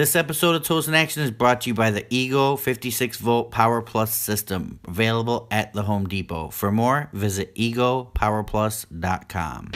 This episode of Tools in Action is brought to you by the Ego 56-volt Power Plus system, available at the Home Depot. For more, visit egopowerplus.com.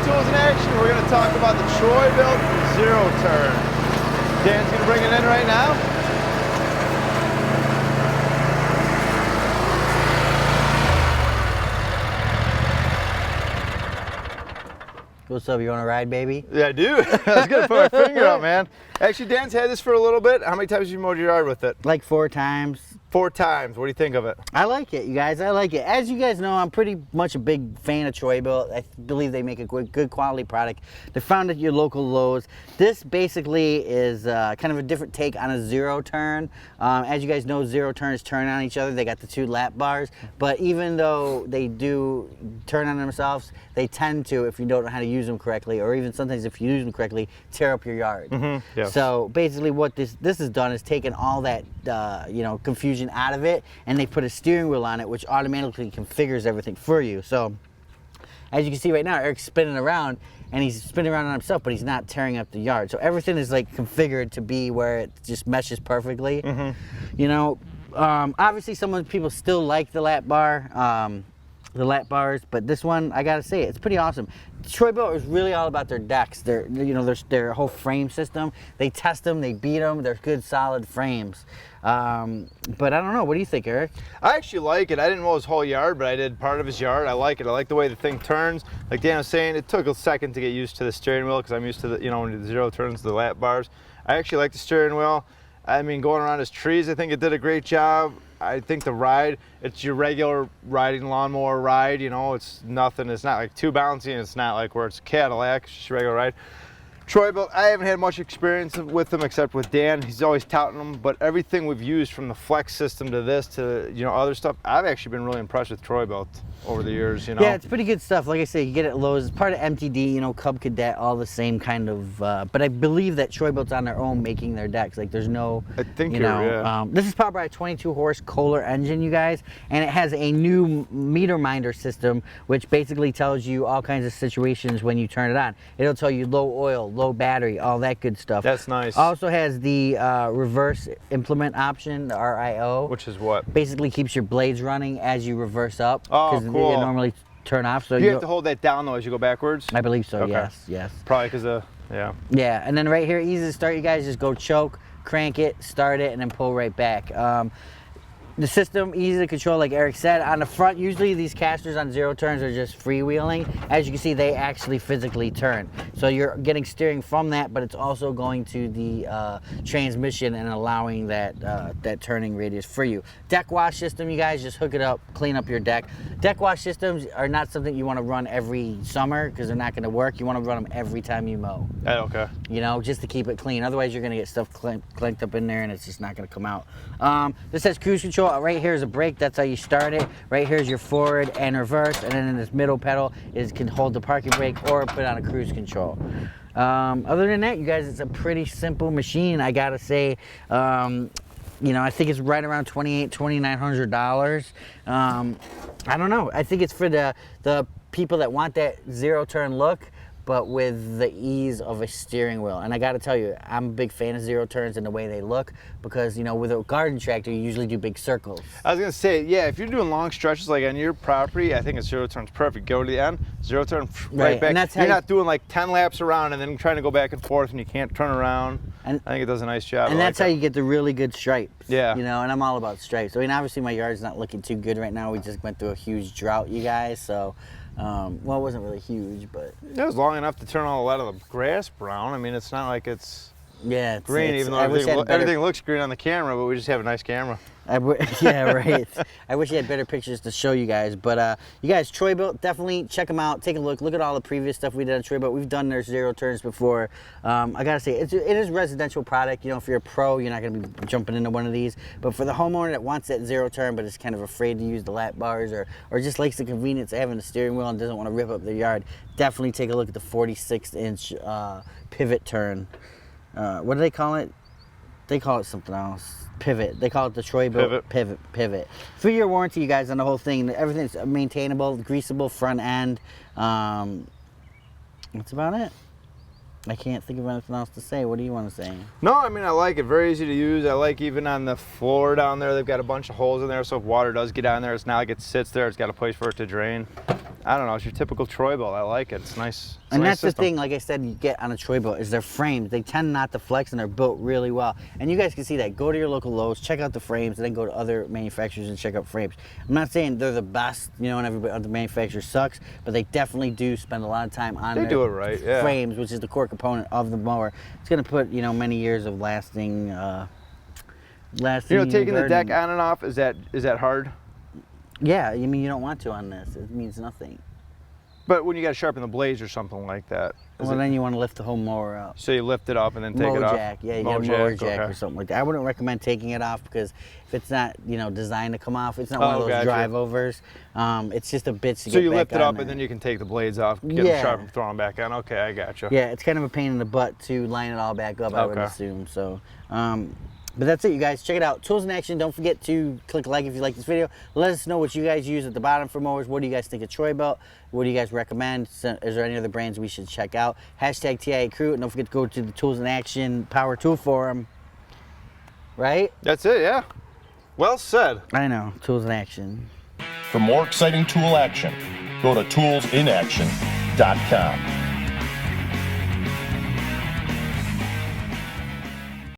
Tools in Action, we're going to talk about the Troy-Bilt zero turn. Dan's going to bring it in right now. What's up, you want to ride, baby? Yeah, I do. I was going to put my finger out, man. Actually, Dan's had this for a little bit. How many times have you mowed your yard with it? Like 4 times. 4 times. What do you think of it? I like it, you guys. I like it. As you guys know, I'm pretty much a big fan of Troy-Bilt. I believe they make a good quality product. They're found at your local Lowe's. This basically is kind of a different take on a zero turn. As you guys know, zero turns turn on each other. They got the 2 lap bars. But even though they do turn on themselves, they tend to, if you don't know how to use them correctly, or even sometimes if you use them correctly, tear up your yard. Yes. So basically what this has done is taken all that confusion out of it, and they put a steering wheel on it which automatically configures everything for you. So as you can see right now, Eric's spinning around, and he's spinning around on himself, but he's not tearing up the yard. So everything is like configured to be where it just meshes perfectly. You know, obviously some people still like the lap bars, but this one, I gotta say, it's pretty awesome. Troy-Bilt is really all about their decks, their whole frame system. They test them, they beat them, they're good solid frames. But I don't know, what do you think, Eric? I actually like it. I didn't mow his whole yard, but I did part of his yard. I like it. I like the way the thing turns. Like Dan was saying, it took a second to get used to the steering wheel because I'm used to the, when the zero turns, the lap bars. I actually like the steering wheel. I mean, going around his trees, I think it did a great job. I think the ride, it's your regular riding lawnmower ride, it's nothing. It's not like too bouncy, and it's not like where it's a Cadillac, it's just a regular ride. Troy-Bilt, I haven't had much experience with them except with Dan. He's always touting them, but everything we've used from the flex system to this to other stuff, I've actually been really impressed with Troy-Bilt over the years. Yeah, it's pretty good stuff. Like I say, you get it at Lowe's. It's part of MTD, Cub Cadet, all the same kind of. But I believe that Troy-Bilt's on their own making their decks. Like there's no. I think yeah. This is powered by a 22 horse Kohler engine, you guys, and it has a new meter minder system, which basically tells you all kinds of situations when you turn it on. It'll tell you low oil, low battery, all that good stuff. That's nice. Also has the reverse implement option, the RIO. Which is what? Basically keeps your blades running as you reverse up. Oh, cool. They normally turn off. So you have to hold that down though as you go backwards? I believe so, okay. Yes. Probably because of, yeah. Yeah, and then right here, easy to start, you guys. Just go choke, crank it, start it, and then pull right back. The system, easy to control, like Eric said. On the front, usually these casters on zero turns are just freewheeling. As you can see, they actually physically turn. So you're getting steering from that, but it's also going to the transmission and allowing that turning radius for you. Deck wash system, you guys, just hook it up, clean up your deck. Deck wash systems are not something you want to run every summer because they're not going to work. You want to run them every time you mow. Okay. Just to keep it clean. Otherwise, you're going to get stuff clanked up in there and it's just not going to come out. This has cruise control. Right here is a brake, that's how you start it. Right here is your forward and reverse, and then in this middle pedal can hold the parking brake or put on a cruise control. Other than that, you guys, it's a pretty simple machine, I gotta say. I think it's right around $2,900. I don't know, I think it's for the people that want that zero turn look, but with the ease of a steering wheel. And I gotta tell you, I'm a big fan of zero turns and the way they look, because with a garden tractor, you usually do big circles. I was gonna say, yeah, if you're doing long stretches like on your property, I think a zero turn's perfect. Go to the end, zero turn, right back. And that's you're not doing like 10 laps around and then trying to go back and forth and you can't turn around. And I think it does a nice job. And that's how you get the really good stripes. Yeah. And I'm all about stripes. I mean, obviously my yard's not looking too good right now. We just went through a huge drought, you guys, so. Well, it wasn't really huge, but it was long enough to turn a lot of the grass brown. I mean, it's not like it's Yeah, green, even though everything looks green on the camera, but we just have a nice camera. Yeah, right. I wish I had better pictures to show you guys. But you guys, Troy-Bilt, definitely check them out. Take a look. Look at all the previous stuff we did on Troy-Bilt. We've done their zero turns before. I gotta say, it is a residential product. You know, if you're a pro, you're not gonna be jumping into one of these. But for the homeowner that wants that zero turn, but is kind of afraid to use the lap bars or just likes the convenience of having a steering wheel and doesn't want to rip up their yard, definitely take a look at the 46-inch pivot turn. What do they call it? They call it something else. Pivot. They call it the Troy-Bilt pivot. 3-year warranty, you guys, on the whole thing. Everything's maintainable, greasable front end. That's about it. I can't think of anything else to say. What do you want to say? No, I mean, I like it. Very easy to use. I like even on the floor down there, they've got a bunch of holes in there, so if water does get on there, it's not like it sits there. It's got a place for it to drain. I don't know. It's your typical Troy-Bilt. I like it. It's nice. And that's the thing, like I said, you get on a Troy-Bilt is their frames. They tend not to flex, and they're built really well. And you guys can see that. Go to your local Lowe's, check out the frames, and then go to other manufacturers and check out frames. I'm not saying they're the best, you know, and every other manufacturer sucks, but they definitely do spend a lot of time on their do it right, yeah. frames, which is the core component of the mower. It's going to put, you know, many years of lasting. You know, taking the deck on and off, is that hard? Yeah, I mean, you don't want to on this. It means nothing. But when you got to sharpen the blades or something like that. Well, then you want to lift the whole mower up. So you lift it up and then take it off? Jack. Yeah, you get a mower jack or something like that. I wouldn't recommend taking it off because if it's not, you know, designed to come off, it's not one of those drive overs. It's just a bit to get back on. So you lift it up and then you can take the blades off, get them sharp and throw them back on. Okay, I gotcha. Yeah, it's kind of a pain in the butt to line it all back up, I would assume. So, but that's it, you guys. Check it out. Tools in Action. Don't forget to click like if you like this video. Let us know what you guys use at the bottom for mowers. What do you guys think of Troy-Bilt? What do you guys recommend? Is there any other brands we should check out? Hashtag TIA Crew. And don't forget to go to the Tools in Action Power Tool Forum. Right? That's it, yeah. Well said. I know. Tools in Action. For more exciting tool action, go to toolsinaction.com.